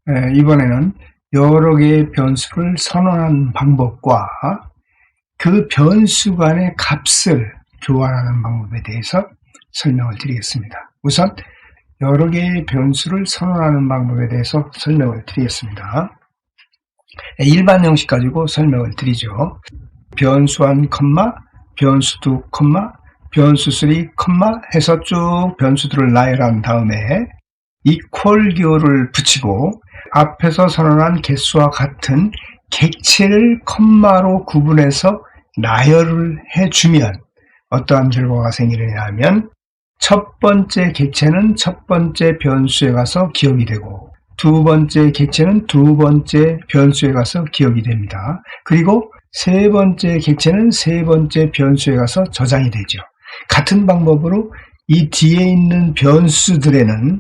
이번에는 여러 개의 변수를 선언하는 방법과 그 변수 간의 값을 교환하는 방법에 대해서 설명을 드리겠습니다. 우선 여러 개의 변수를 선언하는 방법에 대해서 설명을 드리겠습니다. 일반 형식 가지고 설명을 드리죠. 변수1, 변수2, 변수3, 해서 쭉 변수들을 나열한 다음에 이퀄 기호를 붙이고 앞에서 선언한 개수와 같은 객체를 컴마로 구분해서 나열을 해주면 어떠한 결과가 생기느냐 하면 첫 번째 객체는 첫 번째 변수에 가서 기억이 되고 두 번째 객체는 두 번째 변수에 가서 기억이 됩니다. 그리고 세 번째 객체는 세 번째 변수에 가서 저장이 되죠. 같은 방법으로 이 뒤에 있는 변수들에는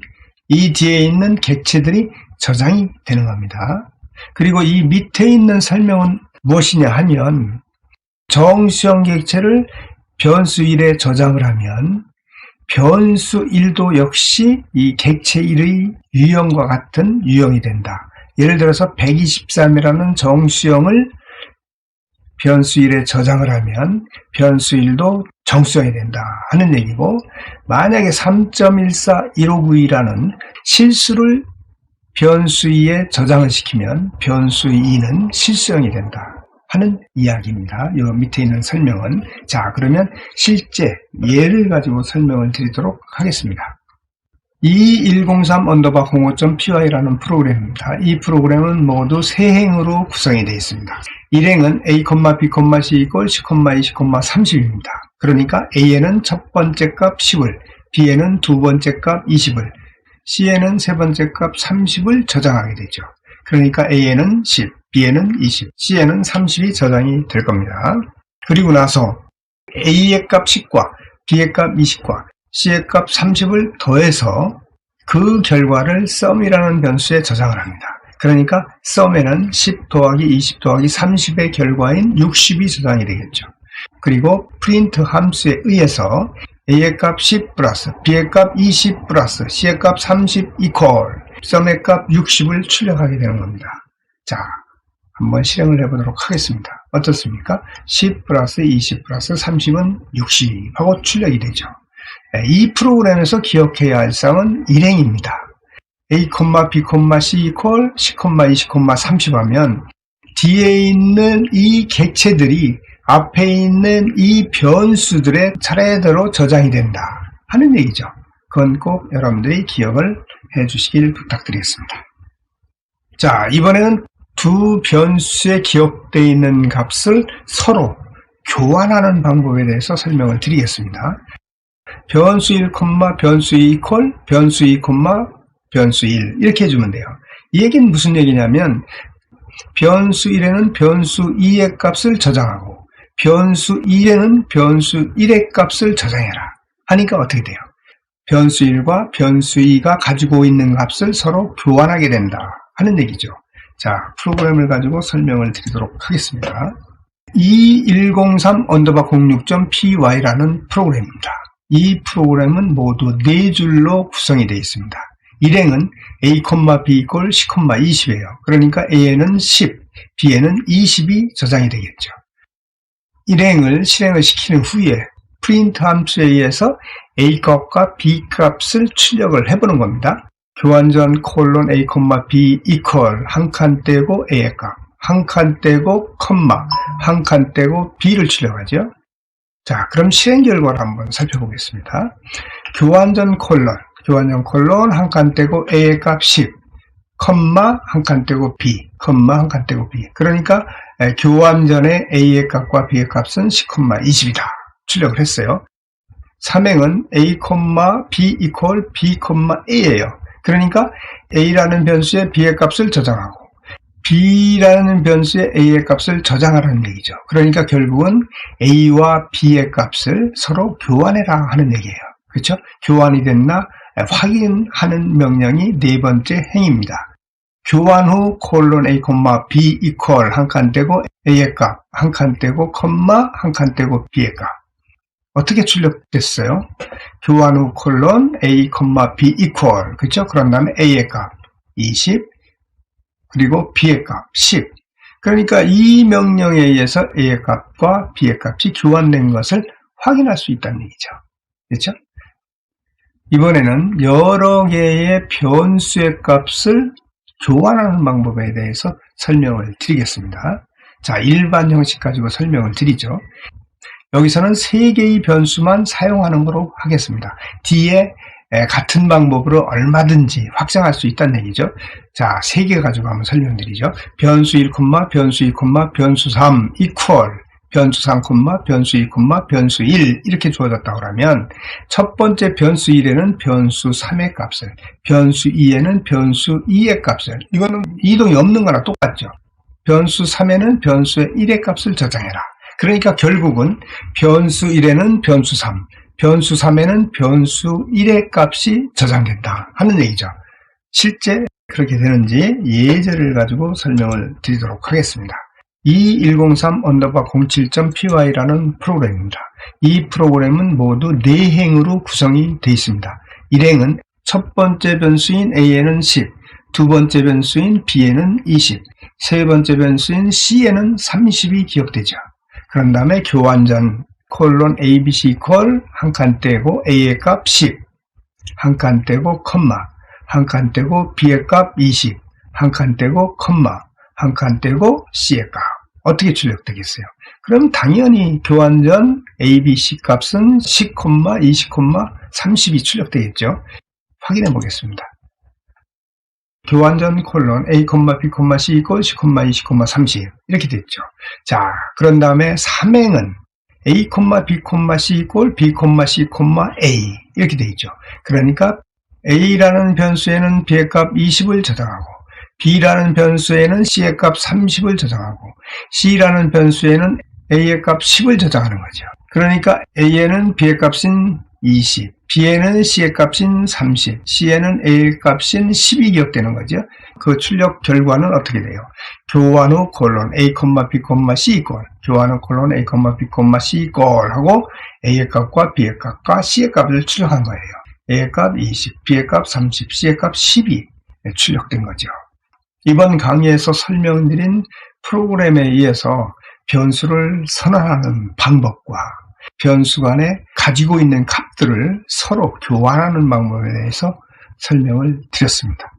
이 뒤에 있는 객체들이 저장이 되는 겁니다. 그리고 이 밑에 있는 설명은 무엇이냐 하면 정수형 객체를 변수 1에 저장을 하면 변수 1도 역시 이 객체 1의 유형과 같은 유형이 된다. 예를 들어서 123이라는 정수형을 변수 1에 저장을 하면 변수 1도 정수형이 된다 하는 얘기고, 만약에 3.141592라는 실수를 변수 2에 저장을 시키면 변수 2는 실수형이 된다 하는 이야기입니다. 이 밑에 있는 설명은. 자, 그러면 실제 예를 가지고 설명을 드리도록 하겠습니다. 2103_05.py라는 프로그램입니다. 이 프로그램은 모두 세 행으로 구성이 되어 있습니다. 1행은 a, b, c = 10, 20, 30입니다. 그러니까 a에는 첫 번째 값 10을, b에는 두 번째 값 20을, c에는 세 번째 값 30을 저장하게 되죠. 그러니까 a에는 10, b에는 20, c에는 30이 저장이 될 겁니다. 그리고 나서 a의 값 10과 b의 값 20과 c의 값 30을 더해서 그 결과를 sum이라는 변수에 저장을 합니다. 그러니까 sum에는 10 더하기 20 더하기 30의 결과인 60이 저장이 되겠죠. 그리고 print 함수에 의해서 a의 값 10 플러스 b의 값 20 플러스 c의 값 30 equal sum의 값 60을 출력하게 되는 겁니다. 자, 한번 실행을 해보도록 하겠습니다. 어떻습니까? 10 플러스 20 플러스 30은 60 하고 출력이 되죠. 이 프로그램에서 기억해야 할 사항은 일행입니다. a, b, c equal 10, 20, 30 하면 뒤에 있는 이 객체들이 앞에 있는 이 변수들의 차례대로 저장이 된다 하는 얘기죠. 그건 꼭 여러분들이 기억을 해 주시길 부탁드리겠습니다. 자, 이번에는 두 변수에 기억되어 있는 값을 서로 교환하는 방법에 대해서 설명을 드리겠습니다. 변수 1, 변수 2 equal 변수 2, 변수 1 이렇게 해주면 돼요. 이 얘기는 무슨 얘기냐면 변수 1에는 변수 2의 값을 저장하고 변수 2에는 변수 1의 값을 저장해라 하니까 어떻게 돼요? 변수 1과 변수 2가 가지고 있는 값을 서로 교환하게 된다 하는 얘기죠. 자, 프로그램을 가지고 설명을 드리도록 하겠습니다. 2103_06.py라는 프로그램입니다. 이 프로그램은 모두 4줄로 구성이 되어 있습니다. 1행은 a, b = 10, 20이에요. 그러니까 a에는 10, b에는 20이 저장이 되겠죠. 1행을 실행을 시키는 후에 print 함수에 의해서 a 값과 b 값을 출력을 해보는 겁니다. 교환전 a, b equal 한 칸 떼고 a의 값, 한 칸 떼고 한 칸 떼고 b를 출력하죠. 자, 그럼 실행 결과를 한번 살펴보겠습니다. 교환전 한 칸 떼고 a의 값 10, 한 칸 떼고 b, 한 칸 떼고 b. 그러니까 교환전에 a의 값과 b의 값은 10, 20이다. 출력을 했어요. 3행은 a, b equal b, a예요. 그러니까 a라는 변수에 b의 값을 저장하고 b라는 변수에 a의 값을 저장하라는 얘기죠. 그러니까 결국은 a와 b의 값을 서로 교환해라 하는 얘기예요. 그렇죠? 교환이 됐나 확인하는 명령이 네 번째 행입니다. 교환 후 a, b equal 한 칸 떼고 a의 값, 한 칸 떼고 한 칸 떼고 b의 값. 어떻게 출력됐어요? 교환 후 a, b equal, 그렇죠? 그런 다음에 a의 값 20, 그리고 B의 값 10. 그러니까 이 명령에 의해서 A의 값과 B의 값이 교환된 것을 확인할 수 있다는 얘기죠. 그렇죠? 이번에는 여러 개의 변수의 값을 교환하는 방법에 대해서 설명을 드리겠습니다. 자, 일반 형식 가지고 설명을 드리죠. 여기서는 3개의 변수만 사용하는 거로 하겠습니다. 뒤에 같은 방법으로 얼마든지 확장할 수 있다는 얘기죠. 자, 3개 가지고 한번 설명드리죠. 변수 1, 변수 2, 변수 3 equal 변수 3, 변수 2, 변수 1 이렇게 주어졌다고 하면 첫 번째 변수 1에는 변수 3의 값을, 변수 2에는 변수 2의 값을, 이거는 이동이 없는 거나 똑같죠. 변수 3에는 변수의 1의 값을 저장해라. 그러니까 결국은 변수 1에는 변수 3, 변수 3에는 변수 1의 값이 저장된다 하는 얘기죠. 실제 그렇게 되는지 예제를 가지고 설명을 드리도록 하겠습니다. 2103_07.py라는 프로그램입니다. 이 프로그램은 모두 4행으로 구성이 되어 있습니다. 1행은 첫 번째 변수인 A에는 10, 두 번째 변수인 B에는 20, 세 번째 변수인 C에는 30이 기억되죠. 그런 다음에 교환전 ABC 한 칸 떼고 A의 값 10, 한 칸 떼고 컴마, 한 칸 떼고 B의 값 20, 한 칸 떼고 컴마, 한 칸 떼고 C의 값. 어떻게 출력되겠어요? 그럼 당연히 교환전 ABC 값은 10, 20, 30이 출력되겠죠. 확인해 보겠습니다. 교환전 A, B, C = 10, 20, 30 이렇게 됐죠. 자, 그런 다음에 3행은 A, B, C = B, C, A 이렇게 되어 있죠. 그러니까 A라는 변수에는 B의 값 20을 저장하고 B라는 변수에는 C의 값 30을 저장하고 C라는 변수에는 A의 값 10을 저장하는 거죠. 그러니까 A에는 B의 값인 20, B에는 C의 값인 30, C에는 A의 값인 10이 기억되는 거죠. 그 출력 결과는 어떻게 돼요? 교환 후 A, B, C 교환 후 A, B, C 하고 A의 값과 B의 값과 C의 값을 출력한 거예요. A의 값 20, B의 값 30, C의 값 10이 출력된 거죠. 이번 강의에서 설명드린 프로그램에 의해서 변수를 선언하는 방법과 변수 간에 가지고 있는 값들을 서로 교환하는 방법에 대해서 설명을 드렸습니다.